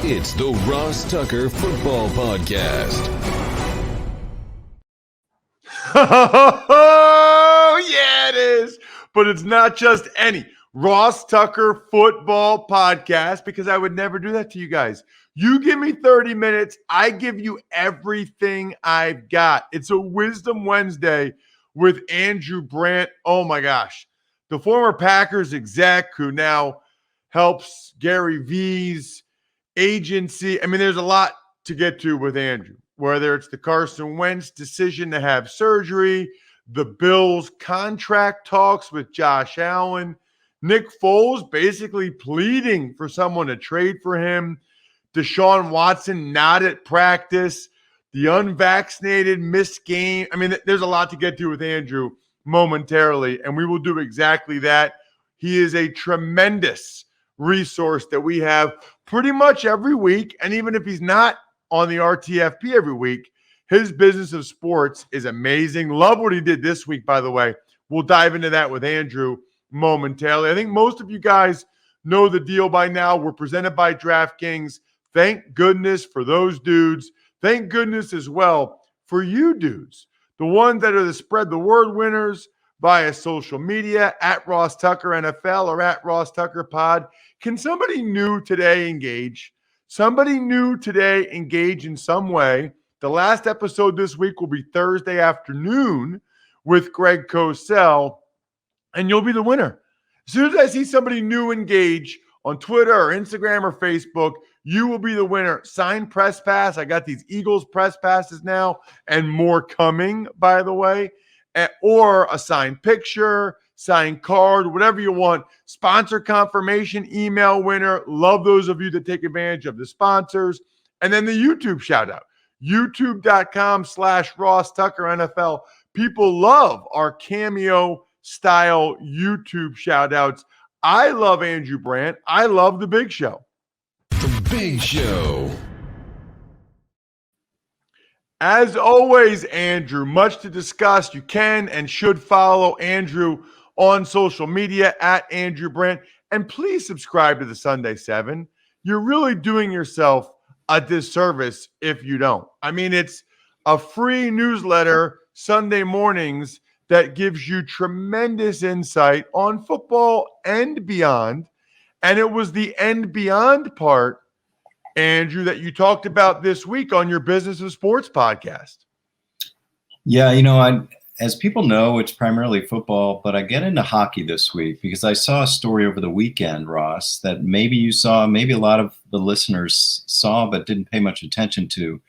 It's the Ross Tucker Football Podcast. Oh, yeah, it is. But it's not just any Ross Tucker Football Podcast, because I would never do that to you guys. You give me 30 minutes, I give you everything I've got. It's a Wisdom Wednesday with Andrew Brandt. Oh, my gosh. The former Packers exec who now helps Gary V's agency. I mean, there's a lot to get to with Andrew, whether it's the Carson Wentz decision to have surgery, the Bills contract talks with Josh Allen, Nick Foles basically pleading for someone to trade for him, Desean Watson not at practice, the unvaccinated missed game. I mean, there's a lot to get to with Andrew momentarily, and we will do exactly that. He is a tremendous resource that we have pretty much every week. And even if he's not on the RTFP every week, his business of sports is amazing. Love what he did this week, by the way. We'll dive into that with Andrew momentarily. I think most of you guys know the deal by now. We're presented by DraftKings. Thank goodness for those dudes. Thank goodness as well for you dudes, the ones that are the spread the word winners via social media at Ross Tucker NFL or at Ross Tucker Pod. Can somebody new today engage? Somebody new today engage in some way. The last episode this week will be Thursday afternoon with Greg Cosell, and you'll be the winner. As soon as I see somebody new engage on Twitter or Instagram or Facebook, you will be the winner. Signed press pass. I got these Eagles press passes now and more coming, by the way. Or a signed picture, signed card, whatever you want. Sponsor confirmation, email winner. Love those of you that take advantage of the sponsors. And then the YouTube shout out. YouTube.com/Ross Tucker NFL. People love our cameo style YouTube shout outs. I love Andrew Brandt. I love the Big Show. The Big Show. As always, Andrew, much to discuss. You can and should follow Andrew on social media at Andrew Brandt. And please subscribe to the Sunday 7. You're really doing yourself a disservice if you don't. I mean, it's a free newsletter Sunday mornings that gives you tremendous insight on football and beyond. And it was the and beyond part, Andrew, that you talked about this week on your Business of Sports podcast. Yeah, as people know, it's primarily football, but I get into hockey this week because I saw a story over the weekend, Ross, that maybe you saw, maybe a lot of the listeners saw, but didn't pay much attention to.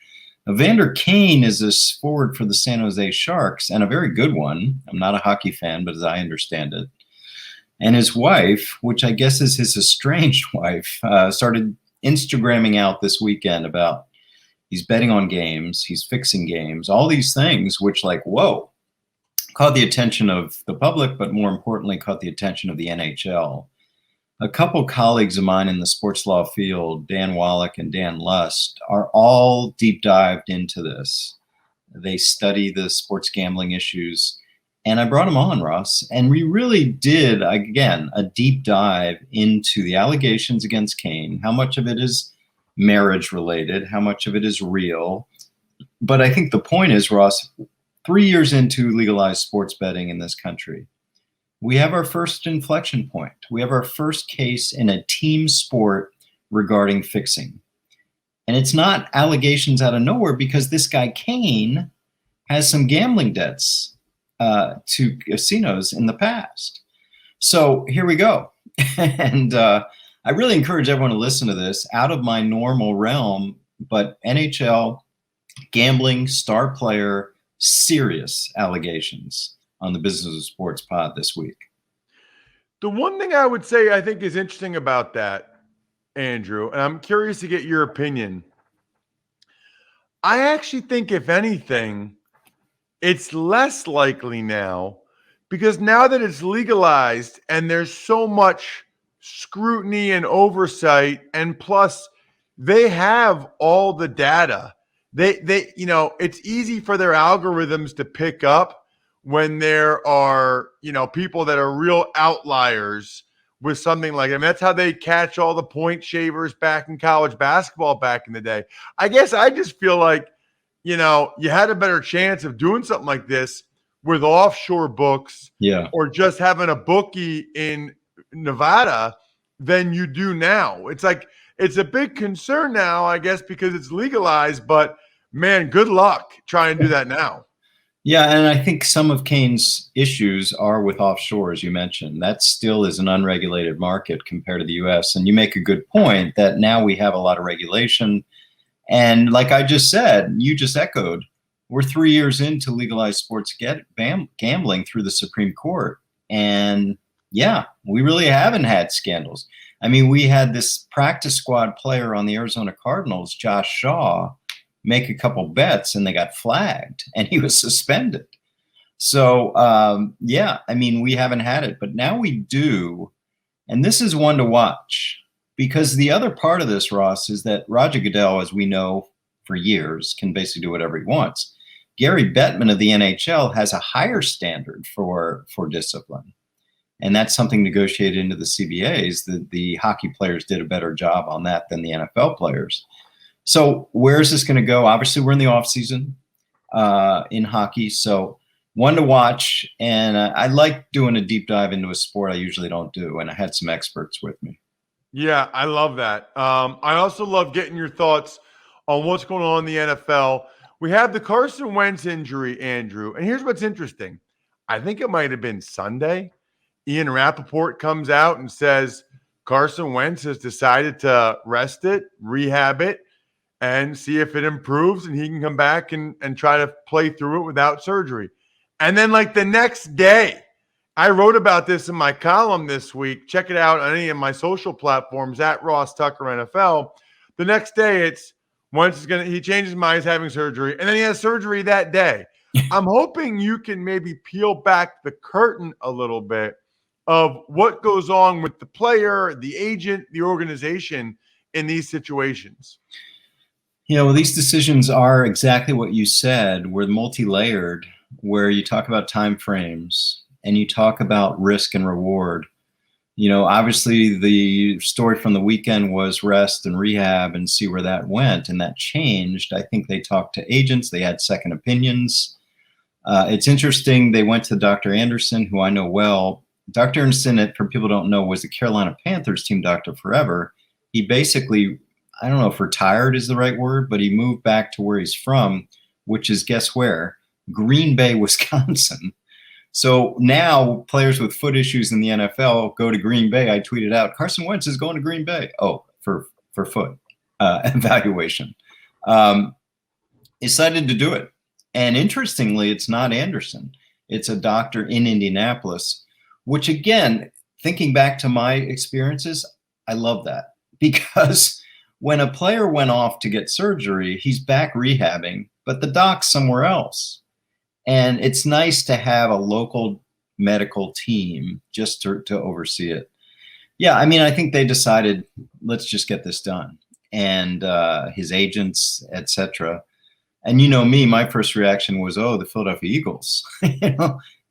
Evander Kane is a forward for the San Jose Sharks, and a very good one. I'm not a hockey fan, but as I understand it. And his wife, which I guess is his estranged wife, started Instagramming out this weekend about he's betting on games, he's fixing games, all these things, which whoa, caught the attention of the public, but more importantly, caught the attention of the NHL. A couple colleagues of mine in the sports law field, Dan Wallach and Dan Lust, are all deep dived into this. They study the sports gambling issues. And I brought them on, Ross, and we really did, again, a deep dive into the allegations against Kane. How much of it is marriage related? How much of it is real? But I think the point is, Ross, 3 years into legalized sports betting in this country, we have our first inflection point. We have our first case in a team sport regarding fixing. And it's not allegations out of nowhere, because this guy Kane has some gambling debts to casinos in the past. So here we go. And I really encourage everyone to listen to this, out of my normal realm, but NHL, gambling, star player, serious allegations on the Business of Sports pod this week. The one thing I would say I think is interesting about that, Andrew, and I'm curious to get your opinion. I actually think, if anything, it's less likely now, because now that it's legalized and there's so much scrutiny and oversight, and plus they have all the data. They it's easy for their algorithms to pick up when there are, people that are real outliers with something like that. I mean, that's how they catch all the point shavers back in college basketball back in the day. I guess I just feel like, you had a better chance of doing something like this with offshore books or just having a bookie in Nevada than you do now. It's like, it's a big concern now, I guess, because it's legalized, but man, good luck trying to do that now. Yeah, and I think some of Kane's issues are with offshore, as you mentioned. That still is an unregulated market compared to the U.S. And you make a good point that now we have a lot of regulation. And like I just said, you just echoed, we're 3 years into legalized sports gambling through the Supreme Court. And yeah, we really haven't had scandals. I mean, we had this practice squad player on the Arizona Cardinals, Josh Shaw, make a couple bets and they got flagged and he was suspended. So, yeah, I mean, we haven't had it, but now we do. And this is one to watch because the other part of this, Ross, is that Roger Goodell, as we know for years, can basically do whatever he wants. Gary Bettman of the NHL has a higher standard for discipline. And that's something negotiated into the CBAs. The hockey players did a better job on that than the NFL players. So where is this going to go? Obviously, we're in the offseason in hockey. So one to watch. And I like doing a deep dive into a sport I usually don't do. And I had some experts with me. Yeah, I love that. I also love getting your thoughts on what's going on in the NFL. We have the Carson Wentz injury, Andrew. And here's what's interesting. I think it might have been Sunday. Ian Rappaport comes out and says Carson Wentz has decided to rest it, rehab it, and see if it improves and he can come back and try to play through it without surgery. And then like the next day, I wrote about this in my column this week. Check it out on any of my social platforms at Ross Tucker NFL. The next day it's Wentz he changes his mind, he's having surgery, and then he has surgery that day. I'm hoping you can maybe peel back the curtain a little bit of what goes on with the player, the agent, the organization in these situations. Yeah, well, these decisions are exactly what you said. We're multi-layered, where you talk about time frames and you talk about risk and reward. Obviously the story from the weekend was rest and rehab and see where that went, and that changed. I think they talked to agents. They had second opinions. It's interesting. They went to Dr. Anderson, who I know well. Dr. Anderson, for people who don't know, was the Carolina Panthers team doctor forever. He basically, I don't know if retired is the right word, but he moved back to where he's from, which is, guess where? Green Bay, Wisconsin. So now players with foot issues in the NFL go to Green Bay. I tweeted out, Carson Wentz is going to Green Bay. Oh, for foot evaluation. Decided to do it. And interestingly, it's not Anderson. It's a doctor in Indianapolis, which again, thinking back to my experiences, I love that because when a player went off to get surgery, he's back rehabbing, but the doc's somewhere else. And it's nice to have a local medical team just to oversee it. Yeah, I mean, I think they decided, let's just get this done. And his agents, etc. And you know me, my first reaction was, oh, the Philadelphia Eagles.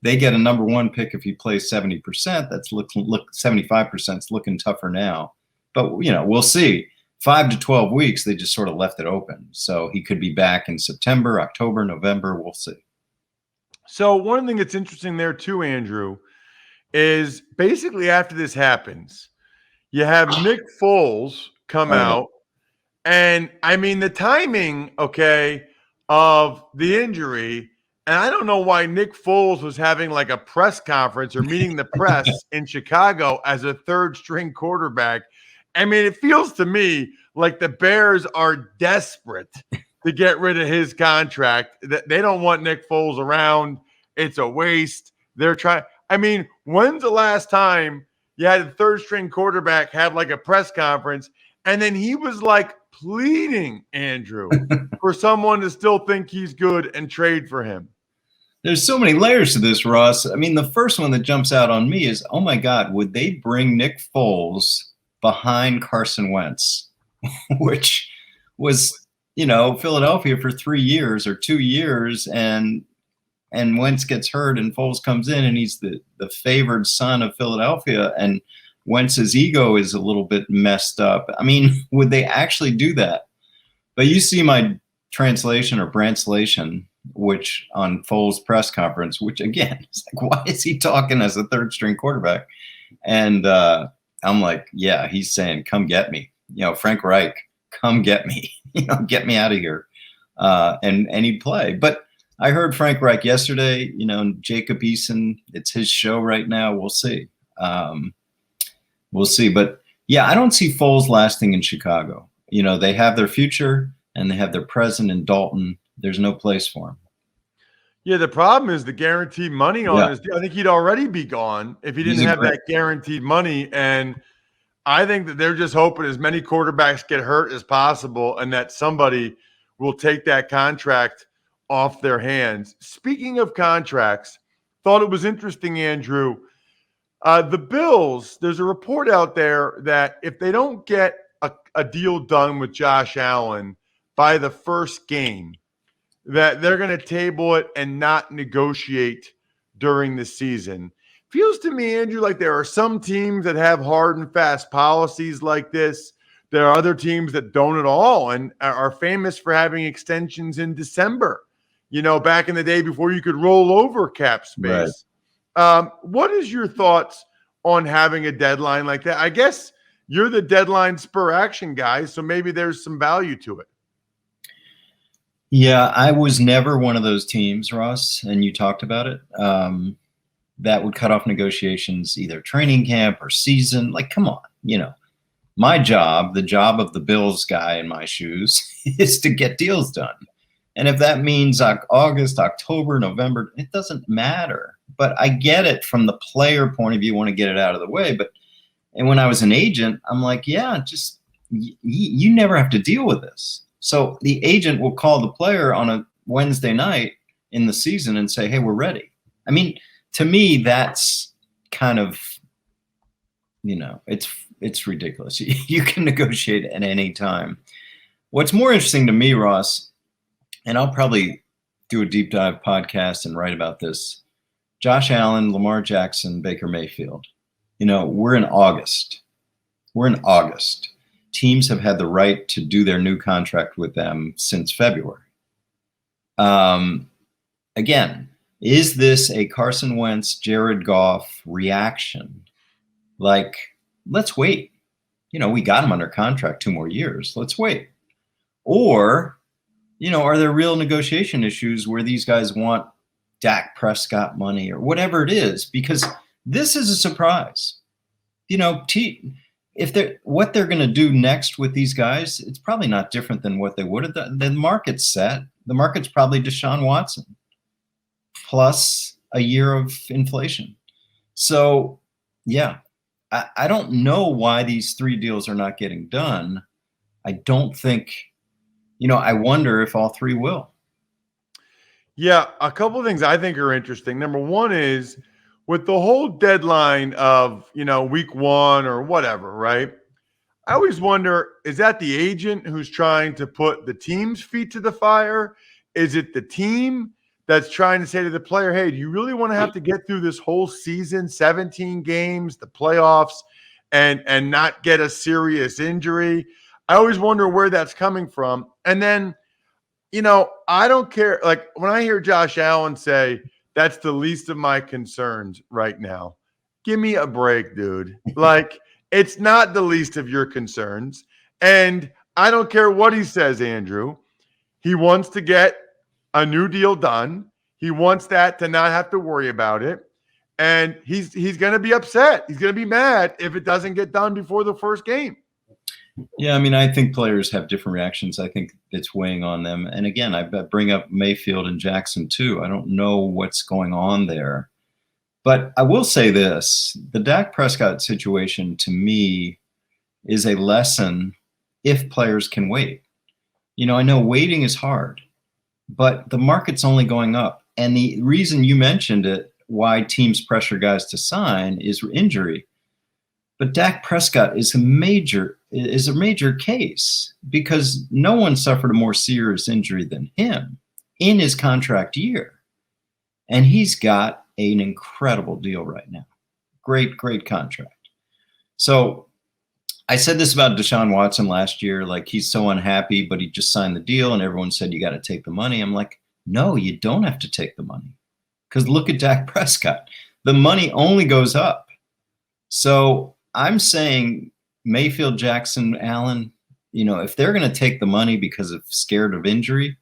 They get a number one pick if he plays 70%. That's look 75% is looking tougher now. But, we'll see. 5 to 12 weeks, they just sort of left it open. So he could be back in September, October, November. We'll see. So one thing that's interesting there too, Andrew, is basically after this happens, you have Nick Foles come out. And I mean, the timing, of the injury, and I don't know why Nick Foles was having like a press conference or meeting the press in Chicago as a third string quarterback. I mean, it feels to me like the Bears are desperate to get rid of his contract. They don't want Nick Foles around. It's a waste. They're trying. I mean, when's the last time you had a third string quarterback have like a press conference and then he was like pleading, Andrew, for someone to still think he's good and trade for him? There's so many layers to this, Ross. I mean, the first one that jumps out on me is, oh my God, would they bring Nick Foles behind Carson Wentz, which was, Philadelphia for 3 years or 2 years, and Wentz gets hurt and Foles comes in and he's the favored son of Philadelphia. And Wentz's ego is a little bit messed up. I mean, would they actually do that? But you see my translation or translation, which on Foles' press conference, which again, it's like, why is he talking as a third string quarterback? And I'm like, yeah, he's saying, come get me. Frank Reich, come get me. Get me out of here. And he'd play. But I heard Frank Reich yesterday, Jacob Eason, it's his show right now. We'll see. We'll see. But yeah, I don't see Foles lasting in Chicago. They have their future and they have their present in Dalton. There's no place for him. Yeah, the problem is the guaranteed money on his deal. I think he'd already be gone if he didn't have that guaranteed money. And I think that they're just hoping as many quarterbacks get hurt as possible and that somebody will take that contract off their hands. Speaking of contracts, thought it was interesting, Andrew. The Bills, there's a report out there that if they don't get a deal done with Josh Allen by the first game, that they're going to table it and not negotiate during the season. Feels to me, Andrew, like there are some teams that have hard and fast policies like this. There are other teams that don't at all and are famous for having extensions in December, back in the day before you could roll over cap space. Right. What is your thoughts on having a deadline like that? I guess you're the deadline spur action guy, so maybe there's some value to it. Yeah, I was never one of those teams, Ross, and you talked about it, that would cut off negotiations, either training camp or season. Like, come on, my job, the job of the Bills guy in my shoes, is to get deals done. And if that means August, October, November, it doesn't matter. But I get it from the player point of view, want to get it out of the way. And when I was an agent, I'm like, yeah, just you never have to deal with this. So the agent will call the player on a Wednesday night in the season and say, hey, we're ready. I mean, to me, that's kind of, it's ridiculous. You can negotiate at any time. What's more interesting to me, Ross, and I'll probably do a deep dive podcast and write about this, Josh Allen, Lamar Jackson, Baker Mayfield. We're in August. Teams have had the right to do their new contract with them since February. Again, is this a Carson Wentz, Jared Goff reaction? Like, let's wait. We got him under contract 2 more years. Let's wait. Or, are there real negotiation issues where these guys want Dak Prescott money or whatever it is? Because this is a surprise. What they're going to do next with these guys, it's probably not different than what they would have done. The market's set. The market's probably Desean Watson plus a year of inflation. So, yeah, I don't know why these 3 deals are not getting done. I don't think, I wonder if all 3 will. Yeah, a couple of things I think are interesting. Number one is, with the whole deadline of, week 1 or whatever, right? I always wonder, is that the agent who's trying to put the team's feet to the fire? Is it the team that's trying to say to the player, hey, do you really want to have to get through this whole season, 17 games, the playoffs, and not get a serious injury? I always wonder where that's coming from. And then, I don't care. Like, when I hear Josh Allen say, that's the least of my concerns right now. Give me a break, dude. Like, it's not the least of your concerns. And I don't care what he says, Andrew. He wants to get a new deal done. He wants that to not have to worry about it. And he's going to be upset. He's going to be mad if it doesn't get done before the first game. Yeah, I mean, I think players have different reactions. I think it's weighing on them. And again, I bring up Mayfield and Jackson too. I don't know what's going on there. But I will say this, the Dak Prescott situation to me is a lesson if players can wait. I know waiting is hard, but the market's only going up. And the reason you mentioned it, why teams pressure guys to sign, is injury. But Dak Prescott is a major case because no one suffered a more serious injury than him in his contract year. And he's got an incredible deal right now. Great contract. So I said this about Desean Watson last year, like he's so unhappy, but he just signed the deal and everyone said, you got to take the money. I'm like, no, you don't have to take the money. Because look at Dak Prescott. The money only goes up. So I'm saying Mayfield, Jackson, Allen, if they're going to take the money because of scared of injury,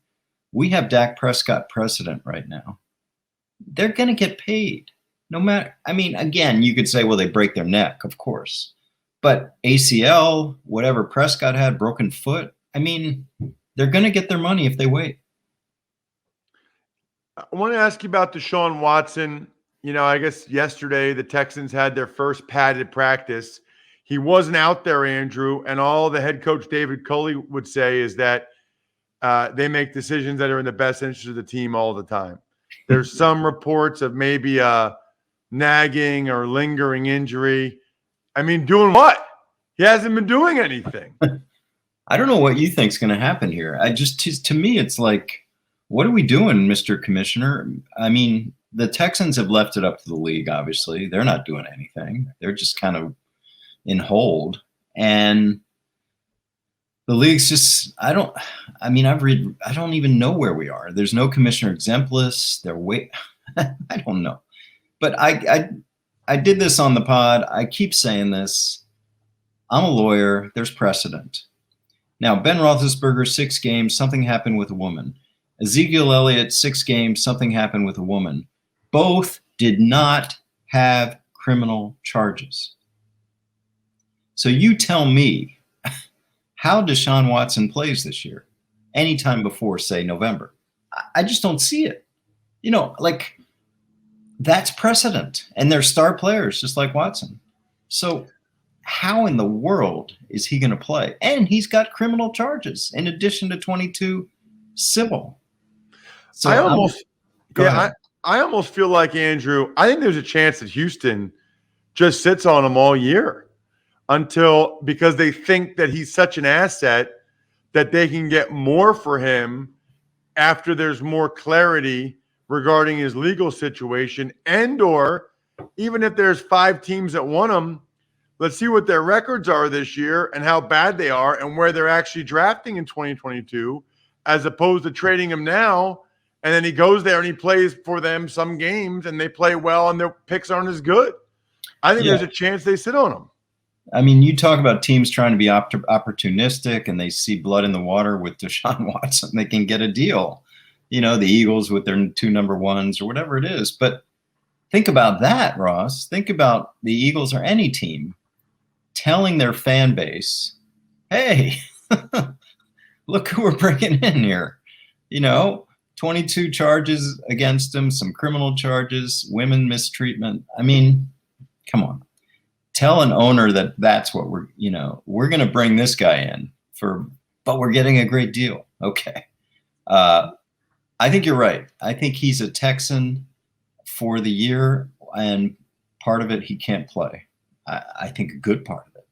we have Dak Prescott precedent right now. They're going to get paid no matter. I mean, again, you could say, well, they break their neck, of course. But ACL, whatever Prescott had, broken foot, I mean, they're going to get their money if they wait. I want to ask you about Desean Watson. I guess yesterday the Texans had their first padded practice. He wasn't out there, Andrew, and all the head coach David Culley would say is that they make decisions that are in the best interest of the team all the time. There's some reports of maybe a nagging or lingering injury. I mean, doing what? He hasn't been doing anything. I don't know what you think is going to happen here. To me, it's like, what are we doing, Mr. Commissioner? I mean, the Texans have left it up to the league, obviously. They're not doing anything. They're just kind of in hold. And the league's just, I don't even know where we are. There's no commissioner exemplis. I don't know. But I did this on the pod. I keep saying this. I'm a lawyer. There's precedent. Now, Ben Roethlisberger, 6 games, something happened with a woman. Ezekiel Elliott, 6 games, something happened with a woman. Both did not have criminal charges. So you tell me how Desean Watson plays this year, anytime before, say, November. I just don't see it. That's precedent. And they're star players, just like Watson. So how in the world is he going to play? And he's got criminal charges in addition to 22 civil. So I almost feel like, Andrew, I think there's a chance that Houston just sits on him all year because they think that he's such an asset that they can get more for him after there's more clarity regarding his legal situation, and or even if there's 5 teams that want him, let's see what their records are this year and how bad they are and where they're actually drafting in 2022, as opposed to trading him now. And then he goes there and he plays for them some games and they play well and their picks aren't as good. I think there's a chance they sit on him. I mean, you talk about teams trying to be opportunistic and they see blood in the water with Desean Watson. They can get a deal. The Eagles with their 2 number 1s or whatever it is. But think about that, Ross. Think about the Eagles or any team telling their fan base, hey, look who we're bringing in here. 22 charges against him, some criminal charges, women mistreatment. I mean, come on. Tell an owner that that's what we're going to bring this guy in but we're getting a great deal. Okay. I think you're right. I think he's a Texan for the year, and part of it he can't play. I think a good part of it.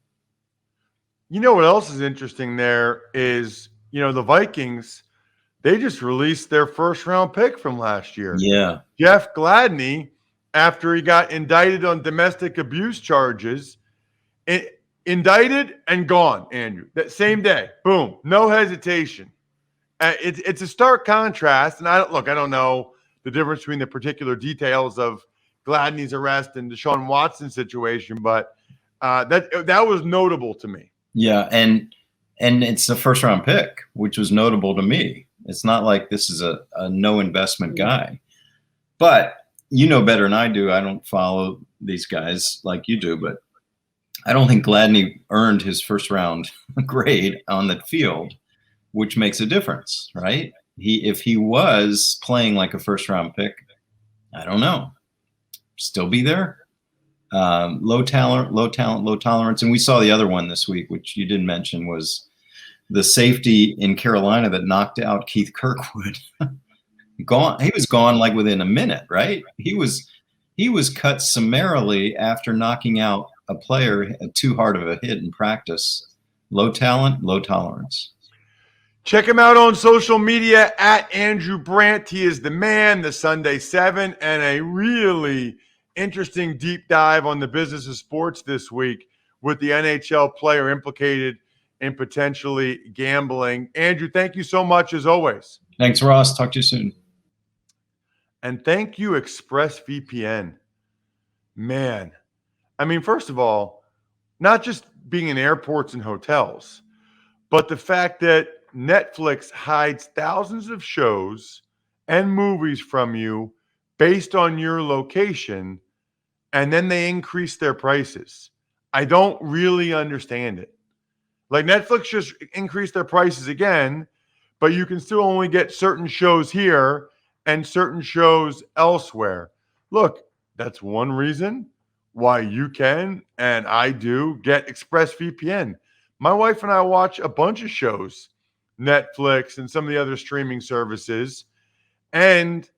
You know what else is interesting there is, the Vikings, they just released their first-round pick from last year. Yeah. Jeff Gladney, after he got indicted on domestic abuse charges, indicted and gone, Andrew. That same day, boom, no hesitation. It's a stark contrast, and I don't know the difference between the particular details of Gladney's arrest and Desean Watson's situation, but that was notable to me. Yeah, and it's a first-round pick, which was notable to me. It's not like this is a no investment guy, but better than I do. I don't follow these guys like you do, but I don't think Gladney earned his first-round grade on the field, which makes a difference, right? If he was playing like a first-round pick, I don't know, still be there. Low talent, low tolerance. And we saw the other one this week, which you didn't mention, was the safety in Carolina that knocked out Keith Kirkwood. Gone. He was gone like within a minute, right? He was cut summarily after knocking out a player too hard of a hit in practice. Low talent, low tolerance. Check him out on social media at Andrew Brandt. He is the man, the Sunday 7, and a really interesting deep dive on the business of sports this week with the NHL player implicated in potentially gambling. Andrew, thank you so much as always. Thanks, Ross. Talk to you soon. And thank you, ExpressVPN. Man, I mean, first of all, not just being in airports and hotels, but the fact that Netflix hides thousands of shows and movies from you based on your location, and then they increase their prices. I don't really understand it. Like Netflix just increased their prices again, but you can still only get certain shows here and certain shows elsewhere. Look, that's one reason why you can and I do get ExpressVPN. My wife and I watch a bunch of shows, Netflix and some of the other streaming services, and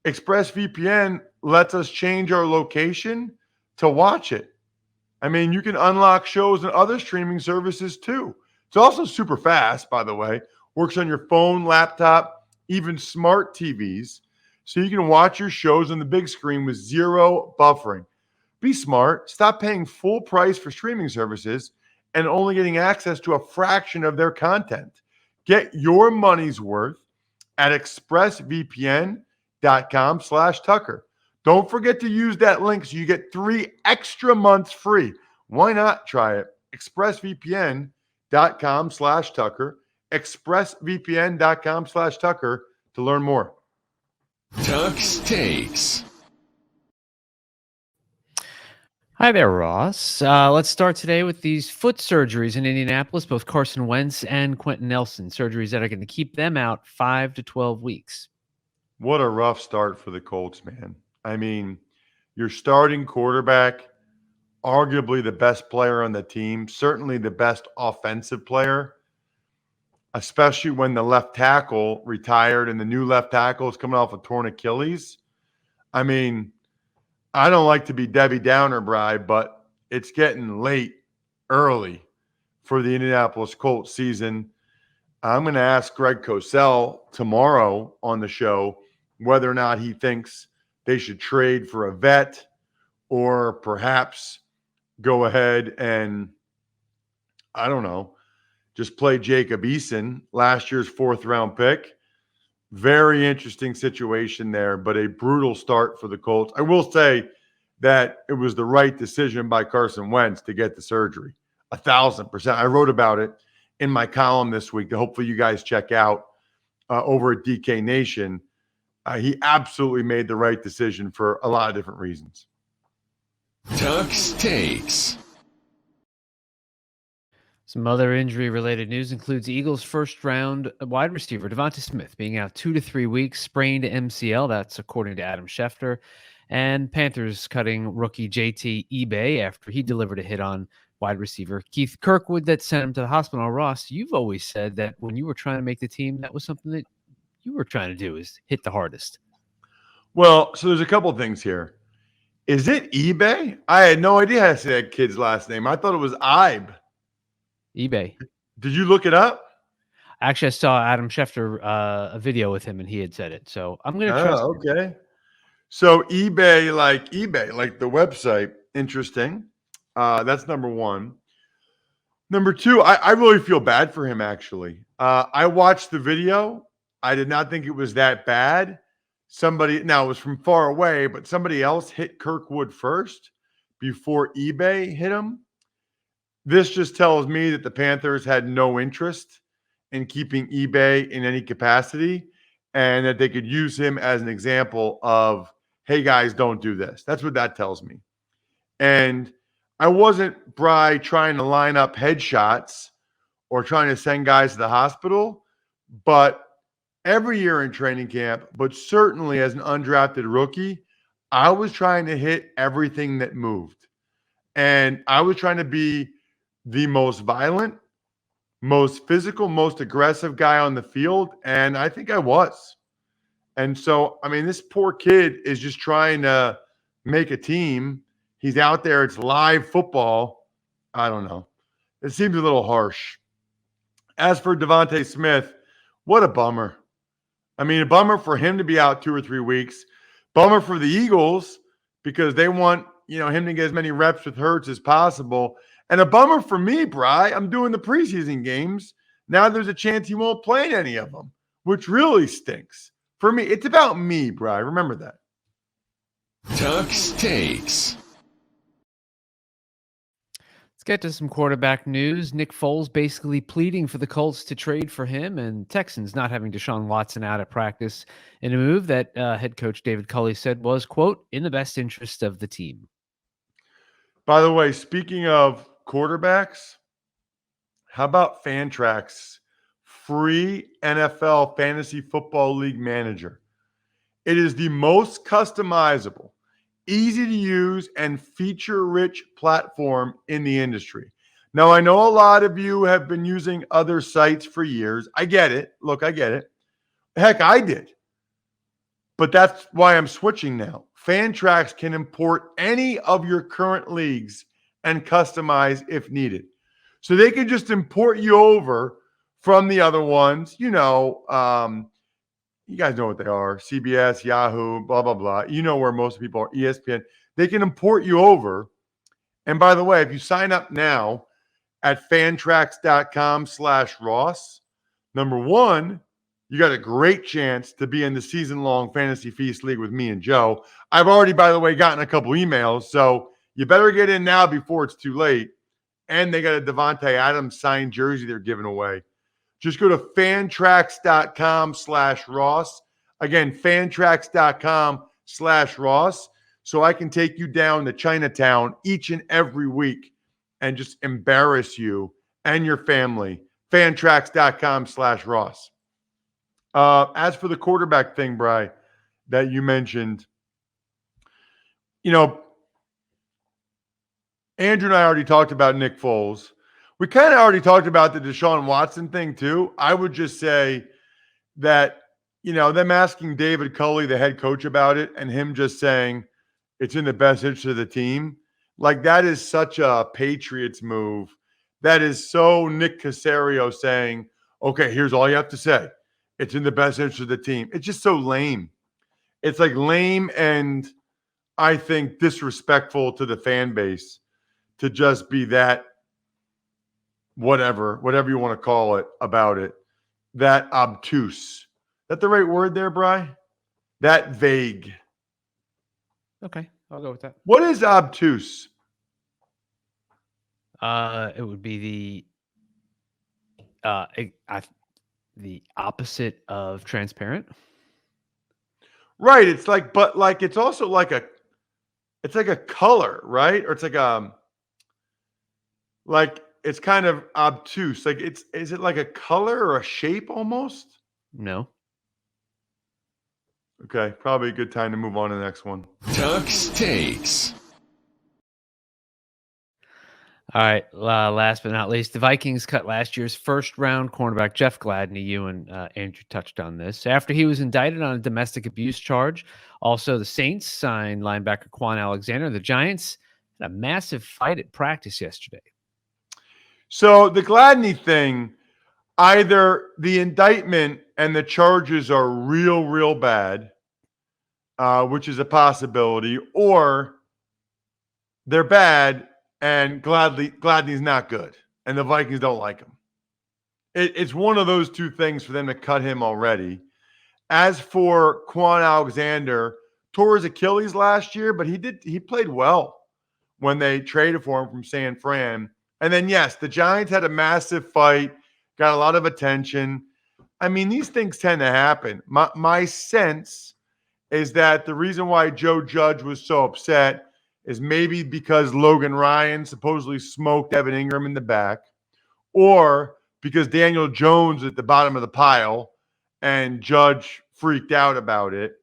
ExpressVPN lets us change our location to watch it. I mean, you can unlock shows and other streaming services too. It's also super fast, by the way. Works on your phone, laptop, even smart TVs. So you can watch your shows on the big screen with zero buffering. Be smart. Stop paying full price for streaming services and only getting access to a fraction of their content. Get your money's worth at expressvpn.com/Tucker. Don't forget to use that link so you get 3 extra months free. Why not try it? expressvpn.com/Tucker. expressvpn.com/Tucker to learn more. Tuck's Takes. Hi there, Ross. Let's start today with these foot surgeries in Indianapolis, both Carson Wentz and Quentin Nelson, surgeries that are going to keep them out 5 to 12 weeks. What a rough start for the Colts, man. I mean, your starting quarterback, arguably the best player on the team, certainly the best offensive player, especially when the left tackle retired and the new left tackle is coming off a torn Achilles. I mean, I don't like to be Debbie Downer, Bri, but it's getting late early for the Indianapolis Colts season. I'm going to ask Greg Cosell tomorrow on the show whether or not he thinks they should trade for a vet or perhaps go ahead and, I don't know, just play Jacob Eason, last year's 4th-round pick. Very interesting situation there, but a brutal start for the Colts. I will say that it was the right decision by Carson Wentz to get the surgery. 1,000%. I wrote about it in my column this week that hopefully you guys check out over at DK Nation. He absolutely made the right decision for a lot of different reasons. Tuck's Takes. Some other injury-related news includes Eagles' first-round wide receiver Devonta Smith being out 2 to 3 weeks, sprained MCL. That's according to Adam Schefter. And Panthers cutting rookie JT eBay after he delivered a hit on wide receiver Keith Kirkwood that sent him to the hospital. Ross, you've always said that when you were trying to make the team, that was something that you were trying to do, is hit the hardest. Well, so there's a couple things here. Is it eBay? I had no idea how to say that kid's last name. I thought it was Ibe. eBay. Did you look it up? Actually, I saw Adam Schefter a video with him, and he had said it. So I'm going to trust him. Okay. So eBay, like the website. Interesting. That's number one. Number two, I really feel bad for him, actually. I watched the video. I did not think it was that bad. Now it was from far away, but somebody else hit Kirkwood first before eBay hit him. This just tells me that the Panthers had no interest in keeping eBay in any capacity and that they could use him as an example of, hey, guys, don't do this. That's what that tells me. And I wasn't, Bri, trying to line up headshots or trying to send guys to the hospital, but every year in training camp, but certainly as an undrafted rookie, I was trying to hit everything that moved. And I was trying to be the most violent, most physical, most aggressive guy on the field, and I think I was. And so, I mean, this poor kid is just trying to make a team. He's out there. It's live football. I don't know. It seems a little harsh. As for Devonta Smith, what a bummer. I mean, a bummer for him to be out 2 or 3 weeks. Bummer for the Eagles because they want, him to get as many reps with Hurts as possible. And a bummer for me, Bri, I'm doing the preseason games. Now there's a chance he won't play in any of them, which really stinks. For me, it's about me, Bri. Remember that. Tuck's Takes. Let's get to some quarterback news. Nick Foles basically pleading for the Colts to trade for him, and Texans not having Desean Watson out at practice in a move that head coach David Culley said was, quote, in the best interest of the team. By the way, speaking of quarterbacks, how about Fantrax, free NFL Fantasy Football League manager? It is the most customizable, easy to use, and feature-rich platform in the industry. Now, I know a lot of you have been using other sites for years. I get it. Look, I get it. Heck, I did. But that's why I'm switching now. Fantrax can import any of your current leagues and customize if needed. So they can just import you over from the other ones. You guys know what they are. CBS, Yahoo, blah, blah, blah. You know where most people are, ESPN. They can import you over. And by the way, if you sign up now at fantrax.com/Ross, number one, you got a great chance to be in the season-long Fantasy Feast League with me and Joe. I've already, by the way, gotten a couple emails, so you better get in now before it's too late. And they got a Devontae Adams signed jersey they're giving away. Just go to fantrax.com/Ross. Again, fantrax.com/Ross, so I can take you down to Chinatown each and every week and just embarrass you and your family. Fantrax.com/Ross. As for the quarterback thing, Bri, that you mentioned, Andrew and I already talked about Nick Foles. We kind of already talked about the Desean Watson thing too. I would just say that, them asking David Culley, the head coach, about it and him just saying it's in the best interest of the team, like that is such a Patriots move. That is so Nick Caserio saying, okay, here's all you have to say. It's in the best interest of the team. It's just so lame. It's like lame and I think disrespectful to the fan base to just be that whatever you want to call it about it, that obtuse. Is that the right word there, Bri? That vague. Okay, I'll go with that. What is obtuse? It would be the opposite of transparent. Right. It's like, but like, it's also like it's like a color, right? Or it's like it's kind of obtuse. Like is it like a color or a shape almost? No. Okay. Probably a good time to move on to the next one. Tuck's Takes. All right. Last but not least, the Vikings cut last year's first-round cornerback Jeff Gladney. You and Andrew touched on this. After he was indicted on a domestic abuse charge. Also, the Saints signed linebacker Quan Alexander. The Giants had a massive fight at practice yesterday. So the Gladney thing, either the indictment and the charges are real, real bad, which is a possibility, or they're bad and Gladney's not good, and the Vikings don't like him. It's one of those two things for them to cut him already. As for Quan Alexander, tore his Achilles last year, but he played well when they traded for him from San Fran. And then, yes, the Giants had a massive fight, got a lot of attention. I mean, these things tend to happen. My sense is that the reason why Joe Judge was so upset is maybe because Logan Ryan supposedly smoked Evan Ingram in the back, or because Daniel Jones at the bottom of the pile and Judge freaked out about it.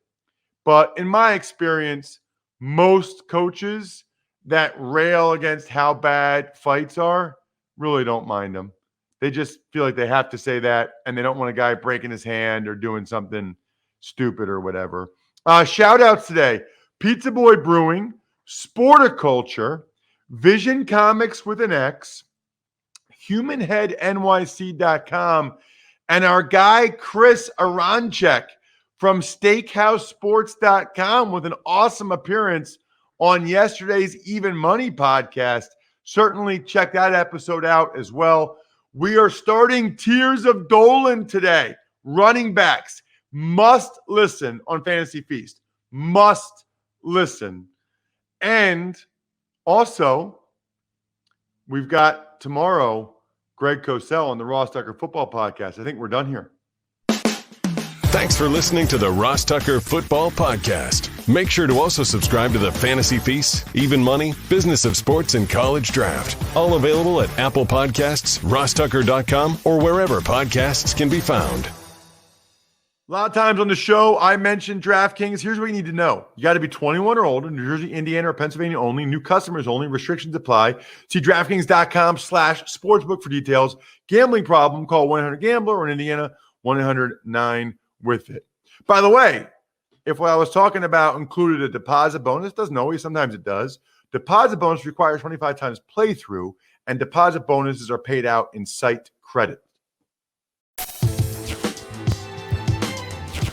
But in my experience, most coaches that rail against how bad fights are really don't mind them. They just feel like they have to say that, and they don't want a guy breaking his hand or doing something stupid or whatever. Shout outs today: Pizza Boy Brewing, Sporticulture, Vision Comics with an X, HumanHeadNYC.com, and our guy Chris Aronchek from SteakhouseSports.com with an awesome appearance on yesterday's Even Money podcast. certainly check that episode out as well. We are starting Tears of Dolan today. Running backs must listen on Fantasy Feast. Must listen. And also, we've got tomorrow Greg Cosell on the Ross Tucker Football Podcast. I think we're done here. Thanks for listening to the Ross Tucker Football Podcast. Make sure to also subscribe to the Fantasy Feast, Even Money, Business of Sports, and College Draft. All available at Apple Podcasts, rosstucker.com, or wherever podcasts can be found. A lot of times on the show, I mentioned DraftKings. Here's what you need to know. You got to be 21 or older, New Jersey, Indiana, or Pennsylvania only. New customers only. Restrictions apply. See DraftKings.com/sportsbook for details. Gambling problem, call 1-800-GAMBLER, or in Indiana, 1-800-9-WITH-IT. By the way, if what I was talking about included a deposit bonus, doesn't always, sometimes it does. Deposit bonus requires 25 times playthrough, and deposit bonuses are paid out in site credit.